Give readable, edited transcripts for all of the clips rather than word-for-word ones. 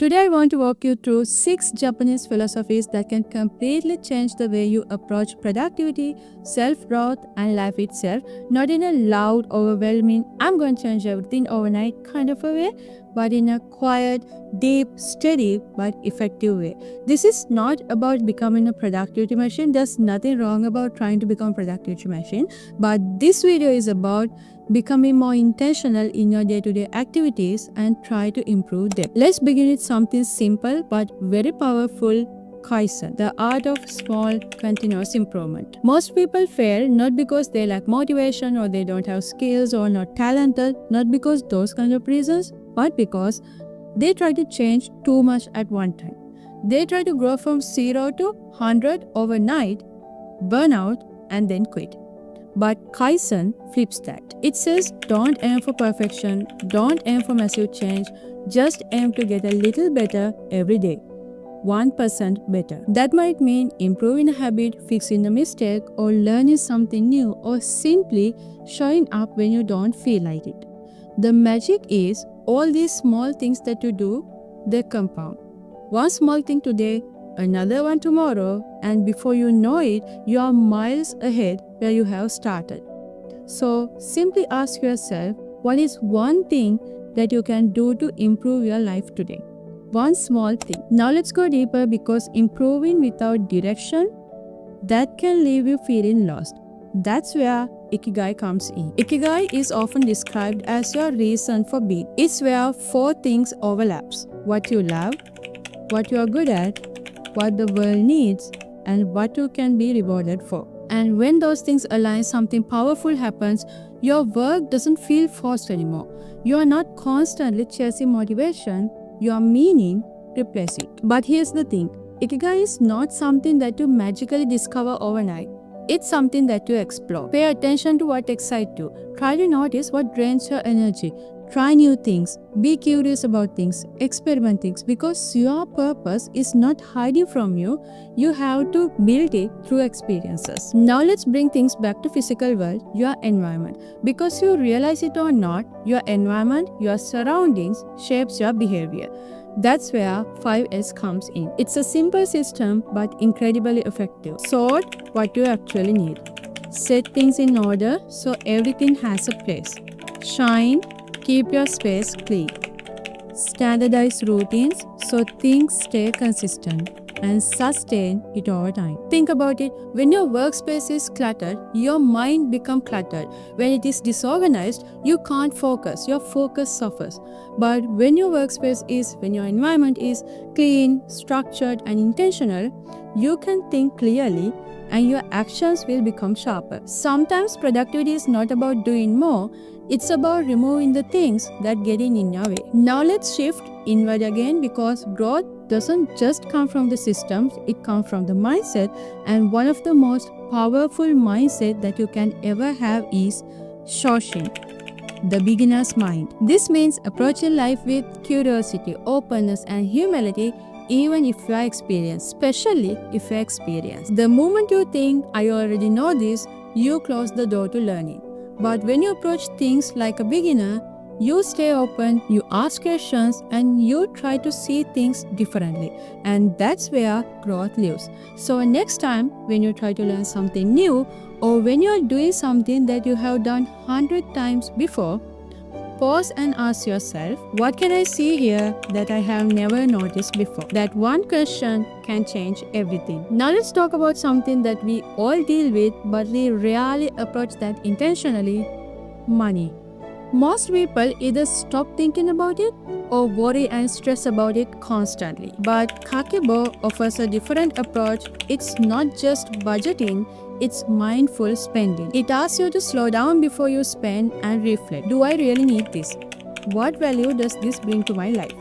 Today I want to walk you through 6 Japanese philosophies that can completely change the way you approach productivity, self-growth, and life itself, not in a loud, overwhelming, I'm going to change everything overnight kind of a way, but in a quiet, deep, steady, but effective way. This is not about becoming a productivity machine. There's nothing wrong about trying to become a productivity machine, but this video is about becoming more intentional in your day-to-day activities and try to improve them. Let's begin with something simple but very powerful: Kaizen, the art of small continuous improvement. Most people fail not because they lack motivation or they don't have skills or not talented, not because those kind of reasons, but because they try to change too much at one time. They try to grow from 0 to 100 overnight, burn out, and then quit. But Kaizen flips that. It says don't aim for perfection, don't aim for massive change, just aim to get a little better every day. 1% better. That might mean improving a habit, fixing a mistake, or learning something new, or simply showing up when you don't feel like it. The magic is all these small things that you do, they compound. One small thing today, another one tomorrow, and before you know it, you are miles ahead where you have started. So simply ask yourself, what is one thing that you can do to improve your life today? One small thing. Now let's go deeper, because improving without direction, that can leave you feeling lost. That's where Ikigai comes in. Ikigai is often described as your reason for being. It's where 4 things overlaps: what you love, what you are good at, what the world needs, and what you can be rewarded for. And when those things align, something powerful happens. Your work doesn't feel forced anymore. You are not constantly chasing motivation, your meaning replaces it. But here's the thing, Ikigai is not something that you magically discover overnight. It's something that you explore. Pay attention to what excites you. Try to notice what drains your energy. Try new things. Be curious about things. Experiment things, because your purpose is not hiding from you. You have to build it through experiences. Now let's bring things back to physical world, your environment. Because you realize it or not, your environment, your surroundings shapes your behavior. That's where 5S comes in. It's a simple system but incredibly effective. Sort what you actually need. Set things in order so everything has a place. Shine. Keep your space clean. Standardize routines so things stay consistent, and sustain it over time. Think about it. When your workspace is cluttered, your mind becomes cluttered. When it is disorganized, you can't focus. Your focus suffers. But when your environment is clean, structured, and intentional, you can think clearly and your actions will become sharper. Sometimes productivity is not about doing more, it's about removing the things that get in your way. Now let's shift inward again, because growth doesn't just come from the systems, it comes from the mindset, and one of the most powerful mindset that you can ever have is Shoshin, the beginner's mind. This means approaching life with curiosity, openness, and humility, even if you are experienced, especially if you are experienced. The moment you think, I already know this, you close the door to learning. But when you approach things like a beginner, you stay open, you ask questions, and you try to see things differently. And that's where growth lives. So next time when you try to learn something new, or when you're doing something that you have done 100 times before, pause and ask yourself, what can I see here that I have never noticed before? That one question can change everything. Now let's talk about something that we all deal with, but we rarely approach that intentionally: money. Most people either stop thinking about it or worry and stress about it constantly. But Kakebo offers a different approach. It's not just budgeting, it's mindful spending. It asks you to slow down before you spend and reflect. Do I really need this? What value does this bring to my life?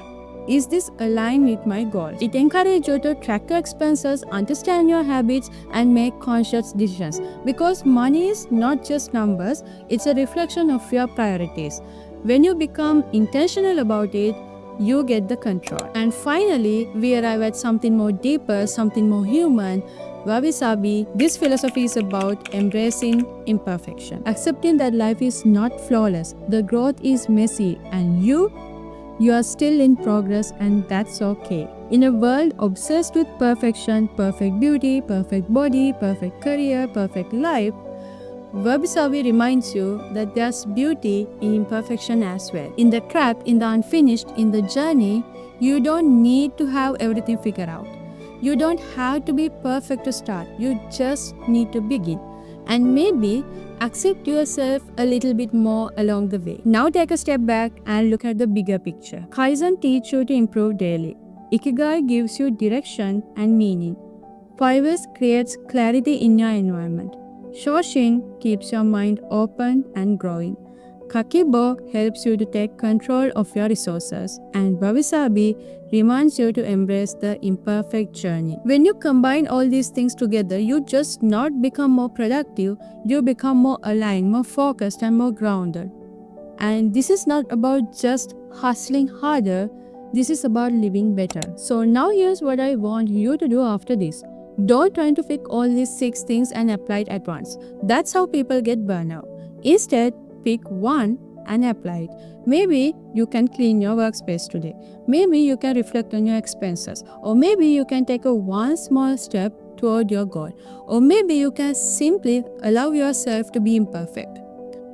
Is this aligned with my goals? It encourages you to track your expenses, understand your habits, and make conscious decisions. Because money is not just numbers, it's a reflection of your priorities. When you become intentional about it, you get the control. And finally, we arrive at something more deeper, something more human. Wabi Sabi. This philosophy is about embracing imperfection, accepting that life is not flawless, the growth is messy, and you You are still in progress, and that's okay. In a world obsessed with perfection, perfect beauty, perfect body, perfect career, perfect life, Wabi Sabi reminds you that there's beauty in imperfection as well. In the trap, in the unfinished, in the journey, you don't need to have everything figured out. You don't have to be perfect to start. You just need to begin. And maybe accept yourself a little bit more along the way. Now take a step back and look at the bigger picture. Kaizen teaches you to improve daily. Ikigai gives you direction and meaning. 5S creates clarity in your environment. Shoshin keeps your mind open and growing. Kakibo helps you to take control of your resources, and Wabi Sabi reminds you to embrace the imperfect journey. When you combine all these things together, you just not become more productive, you become more aligned, more focused, and more grounded. And this is not about just hustling harder, this is about living better. So now here's what I want you to do after this. Don't try to pick all these 6 things and apply it at once. That's how people get burnout. Instead, pick one and apply it. Maybe you can clean your workspace today. Maybe you can reflect on your expenses. Or maybe you can take one small step toward your goal. Or maybe you can simply allow yourself to be imperfect.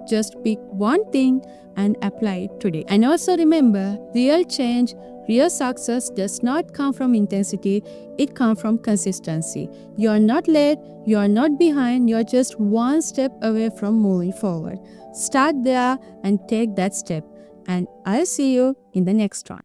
Just pick one thing and apply it today. And also remember, real change, real success does not come from intensity, it comes from consistency. You are not late, you are not behind, you are just one step away from moving forward. Start there and take that step. And I'll see you in the next one.